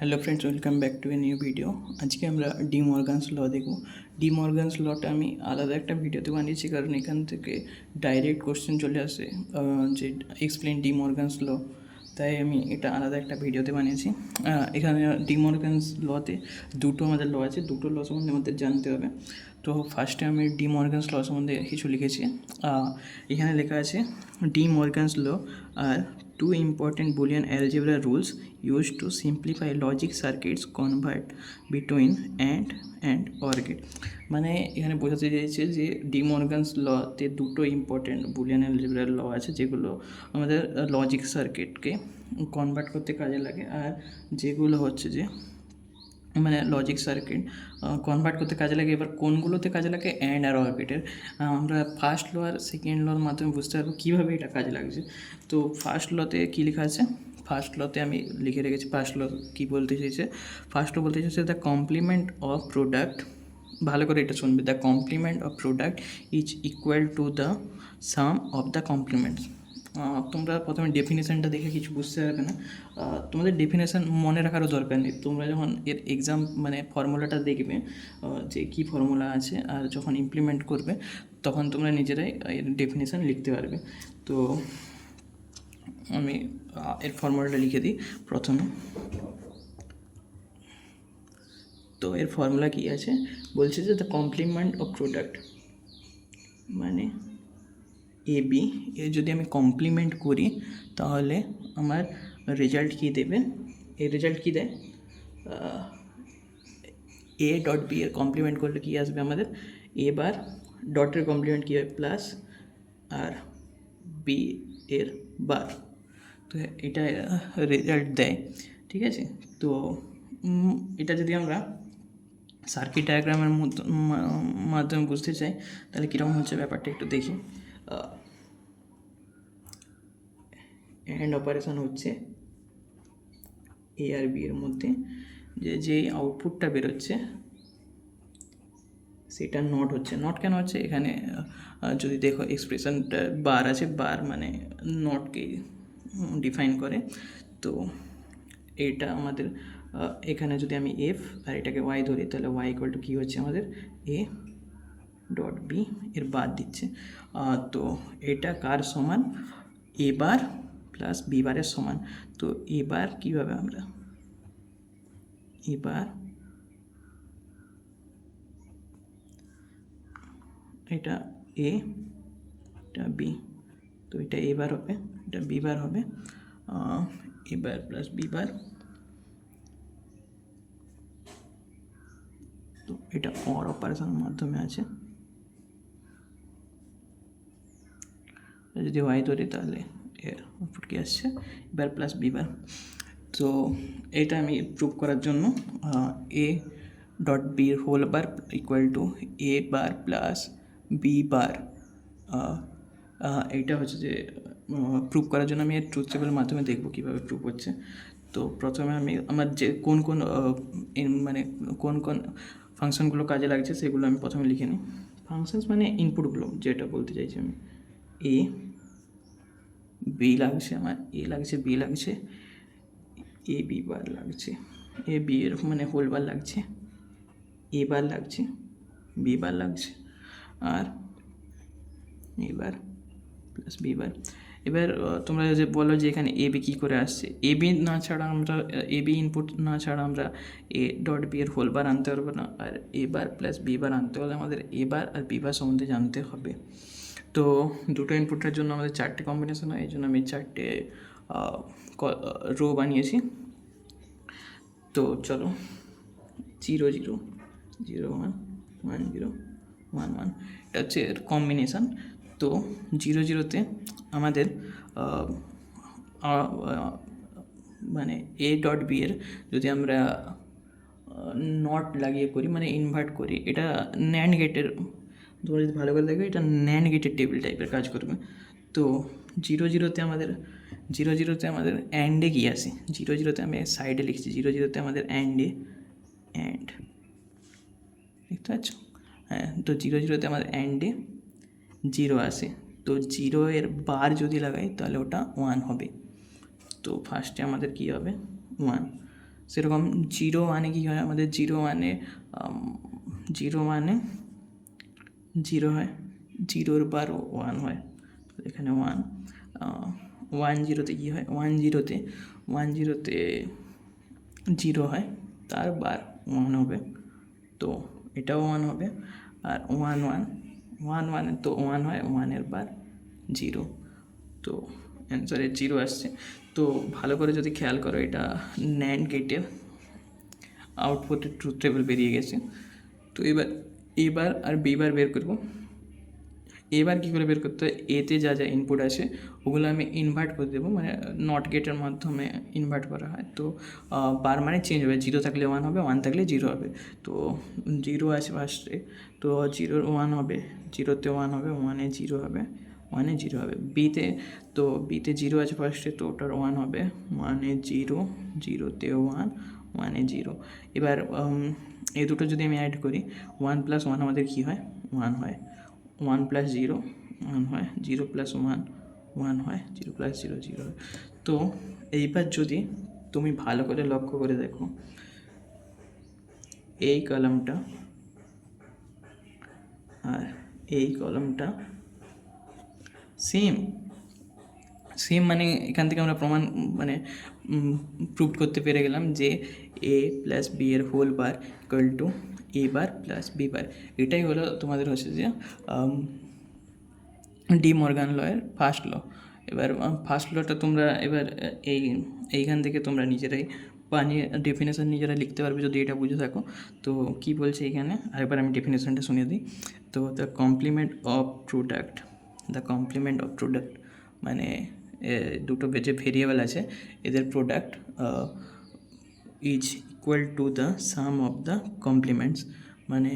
Hello friends, welcome back to a new video. আজকে আমরা D Morgan's ল দেখব। D Morgan's লটা আমি আলাদা একটা ভিডিওতে বানিয়েছি, কারণ এখান থেকে ডাইরেক্ট কোশ্চেন চলে আসে যে এক্সপ্লেন ডি মর্গানস ল, তাই আমি এটা আলাদা একটা ভিডিওতে বানিয়েছি। এখানে ডি মর্গানস লতে দুটো আমাদের ল আছে, দুটো ল সম্বন্ধে আমাদের জানতে হবে। তো ফার্স্টে আমি ডি মর্গানস ল সম্বন্ধে কিছু লিখেছি। এখানে লেখা আছে, de Morgan's law are two important Boolean algebra rules used to simplify logic circuits convert between and or gate। মানে এখানে বোঝাতে চাইছে যে ডি মর্গানস লতে দুটো ইম্পর্টেন্ট বুলিয়ান অ্যালজেব্রার ল আছে, যেগুলো আমাদের লজিক সার্কিটকে কনভার্ট করতে কাজে লাগে, আর যেগুলো হচ্ছে যে মানে লজিক সার্কিট কনভার্ট করতে কাজে লাগে। এবার কোনগুলোতে কাজে লাগে? অ্যান্ড আর অর গেটের। আমরা ফার্স্ট ল আর সেকেন্ড লর মাধ্যমে বুঝতে পারবো কীভাবে এটা কাজে লাগছে। তো ফার্স্ট লতে কী লেখা আছে? ফার্স্ট লতে আমি লিখে রেখেছি। ফার্স্ট ল কী বলতে চাইছে? ফার্স্ট ল বলতে চাইছে দ্য কমপ্লিমেন্ট অফ প্রোডাক্ট, ভালো করে এটা শুনবে, the complement of product is equal to the sum of the complements. তোমরা প্রথমে ডেফিনেশানটা দেখে কিছু বুঝতে পারবে না, তোমাদের ডেফিনেশান মনে রাখারও দরকার নেই। তোমরা যখন এর এক্সাম মানে ফর্মুলাটা দেখবে যে কী ফর্মুলা আছে, আর যখন ইমপ্লিমেন্ট করবে তখন তোমরা নিজেরাই এর ডেফিনেশান লিখতে পারবে। তো আমি এর ফর্মুলাটা লিখে দিই প্রথমে। তো এর ফর্মুলা কী আছে? বলছে যে দ্য কমপ্লিমেন্ট অফ প্রোডাক্ট মানে এ বি এর যদি আমি কমপ্লিমেন্ট করি তাহলে আমার রেজাল্ট কী দেবে? এর রেজাল্ট কী দেয়? এ ডট বি এর কমপ্লিমেন্ট করলে কী আসবে আমাদের? এ বার ডটের কমপ্লিমেন্ট কী হয়? প্লাস, আর বি এর বার। তো এটা রেজাল্ট দেয়, ঠিক আছে? তো এটা যদি আমরা সার্কিট ডায়াগ্রামের মাধ্যমে বুঝতে চাই তাহলে কীরকম হচ্ছে ব্যাপারটা একটু দেখি। অ্যান্ড অপারেশন হচ্ছে এ আর বি এর মধ্যে, যে আউটপুটটা বেরোচ্ছে সেটা নট হচ্ছে। নট কেন হচ্ছে? এখানে যদি দেখো এক্সপ্রেশনটা বার আছে, বার মানে নটকে ডিফাইন করে। তো এটা আমাদের এখানে যদি আমি এফ আর এটাকে ওয়াই ধরি তাহলে ওয়াই ইকুয়াল টু কী হচ্ছে আমাদের? এ ডট বি এর বার দিচ্ছে। তো এটা কার সমান? এ বার প্লাস বি বারের সমান। তো এবার কীভাবে আমরা এবার এটা এ, এটা বি, তো এটা এ বার হবে, এটা বি বার হবে, এ বার প্লাস বি বার। তো এটা অর অপারেশনের মাধ্যমে আছে। যদি ওয়াই ধরি তাহলে এর আউটপুট কী আসছে? Bar plus B bar. তো এটা আমি প্রুভ করার জন্য এ ডট বির whole bar equal to A bar plus B bar, এইটা হচ্ছে যে প্রুভ করার জন্য আমি এর ট্রুথ টেবিলের মাধ্যমে দেখব কীভাবে প্রুভ হচ্ছে। তো প্রথমে আমি আমার যে কোন কোন মানে কোন কোন ফাংশনগুলো কাজে লাগছে সেগুলো আমি প্রথমে লিখে নিই। ফাংশনস মানে ইনপুটগুলো, যেটা বলতে চাইছি আমি। এ বি লাগছে আমার, এ লাগছে, বি লাগছে, এ বি বার লাগছে, এ বি এর মানে হোল বার লাগছে, এ বার লাগছে, বি বার লাগছে, আর এ বার প্লাস বি বার। এবার তোমরা যে বলো যে এখানে এ বি কী করে আসছে, এ বি না ছাড়া আমরা এ বি ইনপুট না ছাড়া আমরা এ ডট বি এর হোল বার আনতে পারবো না, আর এ বার প্লাস বি বার আনতে হলে আমাদের এ বার আর বি বার সম্বন্ধে জানতে হবে। তো দুটো ইনপুটের জন্য আমাদের চারটে কম্বিনেশন হয়, এই জন্য আমি চারটে রো বানিয়েছি। তো চলো, 0 0 0 1 1 0 1 1 এটা হচ্ছে এর কম্বিনেশান। তো 0 0-তে আমাদের মানে এ ডট বি এর যদি আমরা নট লাগিয়ে করি মানে ইনভার্ট করি, এটা ন্যান্ড গেটের, তোমরা যদি ভালো করে দেখবে এটা ন্যান্ড গেটের টেবিল টাইপের কাজ করবে। তো 0 0-তে আমাদের অ্যান্ডে কী আসে? 0 0-তে আমি সাইডে লিখছি, 0 0-তে আমাদের অ্যান্ড দেখতে পাচ্ছ? হ্যাঁ, তো 0 0-তে আমাদের অ্যান্ডে 0 আসে। তো 0 এর বার যদি লাগাই তাহলে ওটা 1 হবে। তো ফার্স্টে আমাদের কী হবে? 1। সেরকম জিরো মানে কী হয় আমাদের, জিরো মানে জিরো হয়, জিরোর বার ওয়ান হয়, এখানে ওয়ান। 1 0-তে কী হয়, 1 0-তে জিরো হয়, তার বার ওয়ান হবে, তো এটাও ওয়ান হবে। আর 1 তো ওয়ান হয়, ওয়ানের বার জিরো, তো অ্যান্সারে জিরো আসছে। তো ভালো করে যদি খেয়াল করো, এটা ন্যান্ড গেটের আউটপুটের ট্রুথ টেবিল বেরিয়ে গেছে। তো এবার আর বিবার বের করব। এবার কী করে বের করতে হয়, এতে যা যা ইনপুট আছে ওগুলো আমি ইনভার্ট করে দেবো, মানে নট গেটের মাধ্যমে ইনভার্ট করা হয়। তো বার মানে চেঞ্জ হবে, জিরো থাকলে ওয়ান হবে, ওয়ান থাকলে জিরো হবে। তো জিরো আছে ফার্স্টে, তো জিরোর ওয়ান হবে, জিরোতে ওয়ান হবে, ওয়ানে জিরো হবে, ওয়ানে জিরো হবে। বিতে জিরো আছে ফার্স্টে, তো ওটার ওয়ান হবে, ওয়ানে জিরো, জিরোতে ওয়ান, ওয়ানে জিরো। এবার এই দুটো যদি আমি অ্যাড করি, 1 + 1 আমাদের কী হয়, 1 হয়। 1 + 0 1 হয়, 0 + 1 1 হয়, 0 + 0 0 হয়। তো এইবার যদি তুমি ভালো করে লক্ষ্য করে দেখো, এই কলামটা আর এই কলামটা সেম মানে এখান থেকে আমরা প্রমাণ মানে প্রুভ করতে পেরে গেলাম যে a + b এর whole bar equal to a bar + b bar. এটাই হলো তোমাদের হচ্ছে যে ডি মর্গান লয়ের ফার্স্ট ল। এবার ফার্স্ট লটা তোমরা এবার এইখান থেকে তোমরা নিজেরাই বানিয়ে ডেফিনেশন নিজেরা লিখতে পারবে যদি এটা বুঝে থাকো। তো কি বলছে এখানে, আরেকবার আমি ডেফিনেশনটা শুনিয়ে দিই। তো দ্য কমপ্লিমেন্ট অফ প্রোডাক্ট মানে দুটো যে ভেরিয়েবল আছে এদের product is equal to the sum of the complements, মানে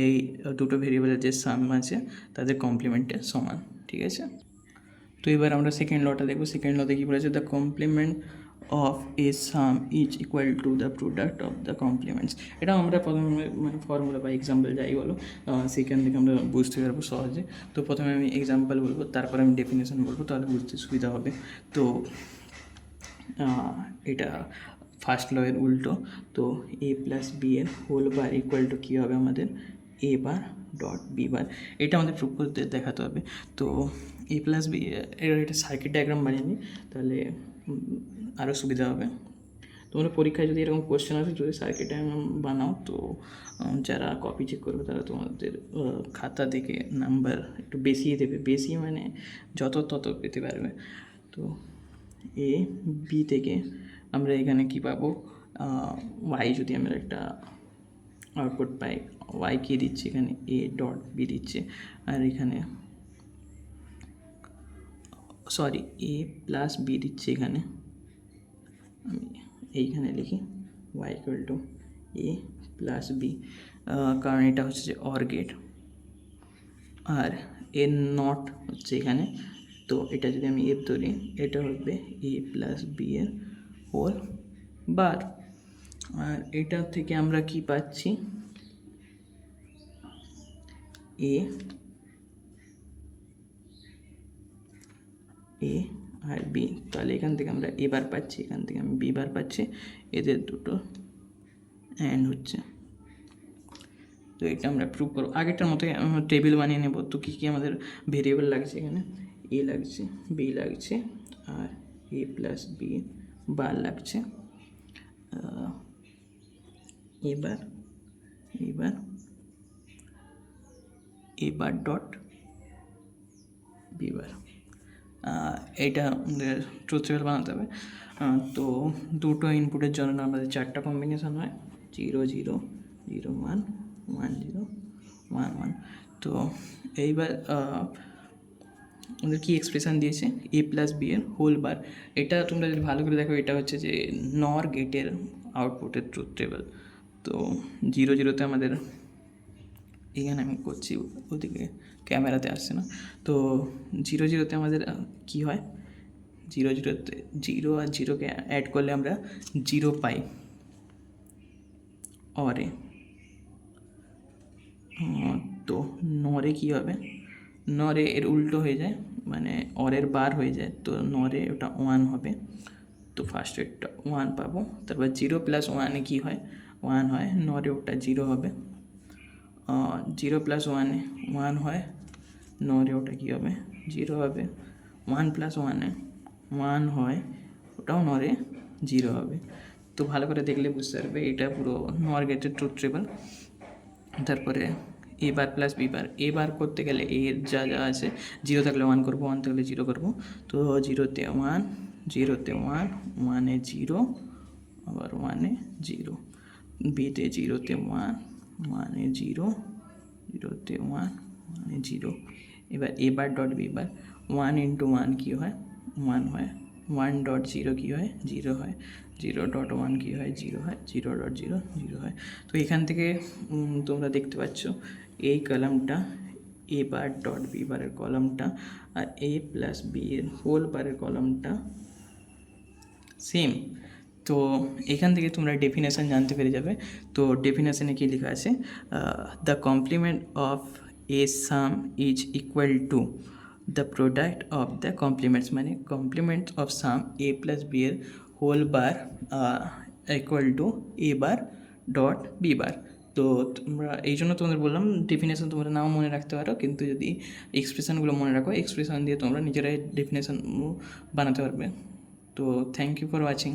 এই দুটো ভেরিয়েবলের যে সাম আছে তাদের কমপ্লিমেন্টের সমান, ঠিক আছে। তো এবার আমরা সেকেন্ড লটা দেখবো। সেকেন্ড লতে কী বলেছে, the complement of a sum is equal to the product of the complements. এটা আমরা প্রথমে মানে ফর্মুলা বা এক্সাম্পল যাই বলো সেখান থেকে আমরা বুঝতে পারবো সহজে। তো প্রথমে আমি এক্সাম্পল বলবো, তারপর আমি ডেফিনেশন বলবো, তাহলে বুঝতে সুবিধা হবে। তো এটা ফার্স্ট ল এর উল্টো। তো a + b এর হোল বার ইকুয়াল টু কী হবে আমাদের, a বার ডট b বার। এটা আমাদের প্রুভ করতে দেখাতে হবে। তো a + b এর একটা সার্কিট ডায়াগ্রাম বানিয়ে নিই, তাহলে আরও সুবিধা হবে। তোমরা পরীক্ষায় যদি এরকম কোয়েশ্চেন আসে, যদি সার্কিট ডায়াগ্রাম বানাও, তো যারা কপি চেক করবে তারা তোমাদের খাতা দেখে নাম্বার একটু বেশিই দেবে, বেশি মানে যত তত পেতে পারবে। তো এ বি থেকে আমরা এখানে কি পাবো, ওয়াই যদি আমরা একটা আউটপুট পাই, ওয়াই কি দিচ্ছে এখানে, এ ডট বি দিচ্ছে, আর এখানে সরি এ প্লাস বি দিচ্ছে, এখানে আমি এইখানে লিখি Y equal to A plus B, কারণ এটা হচ্ছে যে অর গেট, আর এর নট হচ্ছে এখানে। তো এটা যদি আমি এফ ধরি, এটা হবে এ প্লাস বি এর হোল বার। আর এটা থেকে আমরা কি পাচ্ছি, এ আর বি, তাহলে এখান থেকে আমরা এ বার পাচ্ছি, এখান থেকে আমি বি বার পাচ্ছি, এদের দুটো অ্যান্ড হচ্ছে। তো এটা আমরা প্রুভ করবো, আগেরটার মতো টেবিল বানিয়ে নেব। তো কী কী আমাদের ভেরিয়েবল লাগছে, এখানে এ লাগছে, বি লাগছে, আর এ প্লাস বি বার লাগছে। এবার ডট বি বার, এইটা আমাদের ট্রুথ টেবিল বানাতে হবে। তো দুটো ইনপুটের জন্য আমাদের 4টা কম্বিনেশান হয়, 0 0 0 1 1 0 1 1। তো এইবার আমাদের কী এক্সপ্রেশান দিয়েছে, এ প্লাস বি এর হোল বার। এটা তোমরা যদি ভালো করে দেখো, এটা হচ্ছে যে নর গেটের আউটপুটের ট্রুথ টেবিল। তো 0 0-তে আমাদের, এখানে আমি করছি, ওদিকে ক্যামেরাতে আসছে না। তো 0 0-তে আমাদের কী হয়, 0 0-তে 0 আর 0কে অ্যাড করলে আমরা 0 পাই অরে। তো নরে কী হবে, নরে এর উল্টো হয়ে যায়, মানে অরের বার হয়ে যায়, তো নরে ওটা 1 হবে। তো ফার্স্টেরটা 1 পাবো, তারপর 0 প্লাস 1-এ কী হয়, 1 হয়, নরে ওটা 0 হবে। 0 প্লাস 1-এ 1 হয়, নরে ওটা কী হবে, 0 হবে। 1 প্লাস 1-এ 1 হয়, ওটাও নরে 0 হবে। তো ভালো করে দেখলে বুঝতে পারবে এটা পুরো নর গেটের ট্রুথ টেবল। তারপরে এ বার প্লাস বি বার, এ বার করতে গেলে এর যা যা আছে, 0 থাকলে 1 করবো, 1 থাকলে 0 করবো। তো 0-তে 1, 0-তে 1, 1-এ 0, আবার 1-এ 0। বিতে 0-তে 1, 1-এ 0, 0-তে 1, 1-এ 0। এবার A bar dot B bar, 1 into 1 কী হয়, 1 হয়। 1 ডট 0 কী হয়, 0 হয়। 0 ডট 1 কী হয়, 0 হয়। 0 ডট 0, 0 হয়। তো এখান থেকে তোমরা দেখতে পাচ্ছ এই কলামটা এ বার ডট বি বারের কলামটা আর এ প্লাস বি এর হোল বারের কলামটা সেম। তো এখান থেকে তোমরা ডেফিনেশন জানতে পেরে যাবে। তো ডেফিনেশনে কী লেখা আছে, the complement of a sum is equal to the product of the complements, মানে complement of sum A plus B এর whole bar equal to A bar dot B bar. তো তোমরা এই জন্য তোমাদের বললাম ডেফিনেশন তোমরা নাও মনে রাখতে পারো, কিন্তু যদি এক্সপ্রেশনগুলো মনে রাখো, এক্সপ্রেশন দিয়ে তোমরা নিজেরাই ডেফিনেশন বানাতে পারবে। তো থ্যাংক ইউ ফর ওয়াচিং।